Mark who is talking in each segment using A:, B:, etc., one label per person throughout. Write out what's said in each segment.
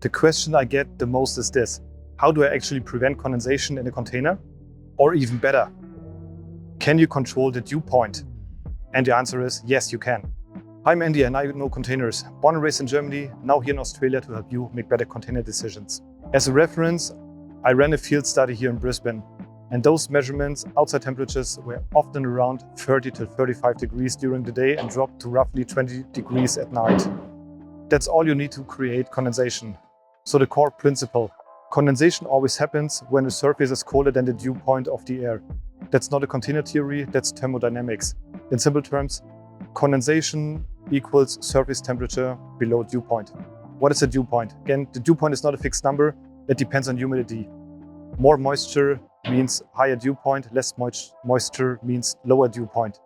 A: The question I get the most is this: how do I actually prevent condensation in a container? Or even better, can you control the dew point? And the answer is yes, you can. I'm Andy and I know containers. Born and raised in Germany, now here in Australia to help you make better container decisions. As a reference, I ran a field study here in Brisbane, and those measurements, outside temperatures, were often around 30 to 35 degrees during the day and dropped to roughly 20 degrees at night. That's all you need to create condensation. So the core principle: condensation always happens when the surface is colder than the dew point of the air. That's not a container theory, that's thermodynamics. In simple terms, condensation equals surface temperature below dew point. What is a dew point? Again, the dew point is not a fixed number, it depends on humidity. More moisture means higher dew point, less moisture means lower dew point.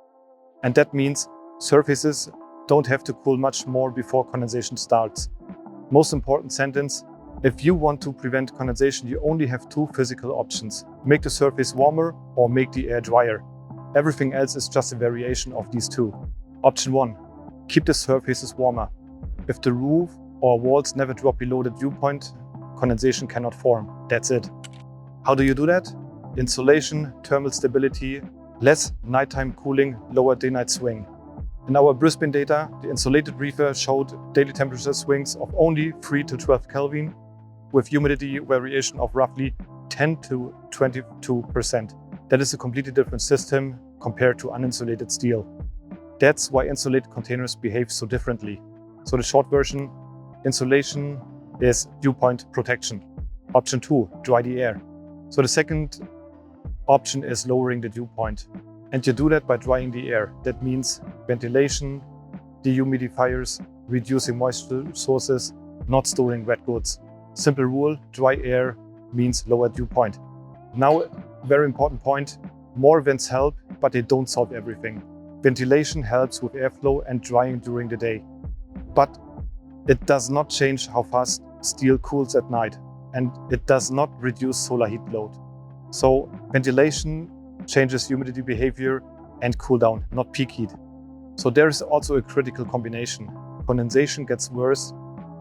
A: And that means surfaces don't have to cool much more before condensation starts. Most important sentence: if you want to prevent condensation, you only have two physical options: make the surface warmer or make the air drier. Everything else is just a variation of these two. Option 1, keep the surfaces warmer. If the roof or walls never drop below the dew point, condensation cannot form. That's it. How do you do that? Insulation, thermal stability, less nighttime cooling, lower day-night swing. In our Brisbane data, the insulated reefer showed daily temperature swings of only 3 to 12 Kelvin, with humidity variation of roughly 10 to 22%. That is a completely different system compared to uninsulated steel. That's why insulated containers behave so differently. So the short version: insulation is dew point protection. Option 2, dry the air. So the second option is lowering the dew point. And you do that by drying the air. That means ventilation, dehumidifiers, reducing moisture sources, not storing wet goods. Simple rule: dry air means lower dew point. Now, very important point: more vents help, but they don't solve everything. Ventilation helps with airflow and drying during the day, but it does not change how fast steel cools at night, and it does not reduce solar heat load. So ventilation changes humidity behavior and cool down, not peak heat. So there is also a critical combination. Condensation gets worse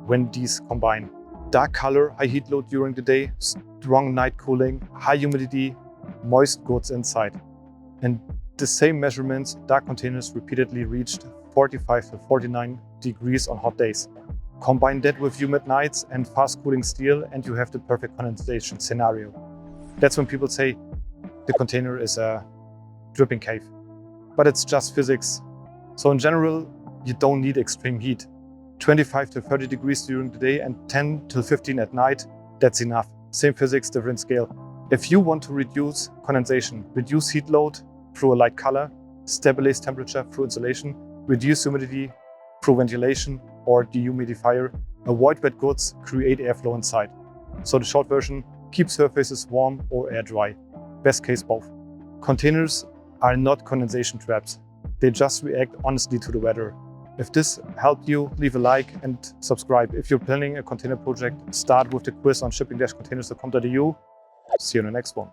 A: when these combine. Dark color, high heat load during the day, strong night cooling, high humidity, moist goods inside. And the same measurements, dark containers repeatedly reached 45 to 49 degrees on hot days. Combine that with humid nights and fast cooling steel and you have the perfect condensation scenario. That's when people say the container is a dripping cave. But it's just physics. So in general, you don't need extreme heat. 25 to 30 degrees during the day and 10 to 15 at night, that's enough. Same physics, different scale. If you want to reduce condensation, reduce heat load through a light color, stabilize temperature through insulation, reduce humidity through ventilation or dehumidifier, avoid wet goods, create airflow inside. So the short version: keep surfaces warm or air dry. Best case both. Containers are not condensation traps. They just react honestly to the weather. If this helped you, leave a like and subscribe. If you're planning a container project, start with the quiz on shipping-containers.com.au. See you in the next one.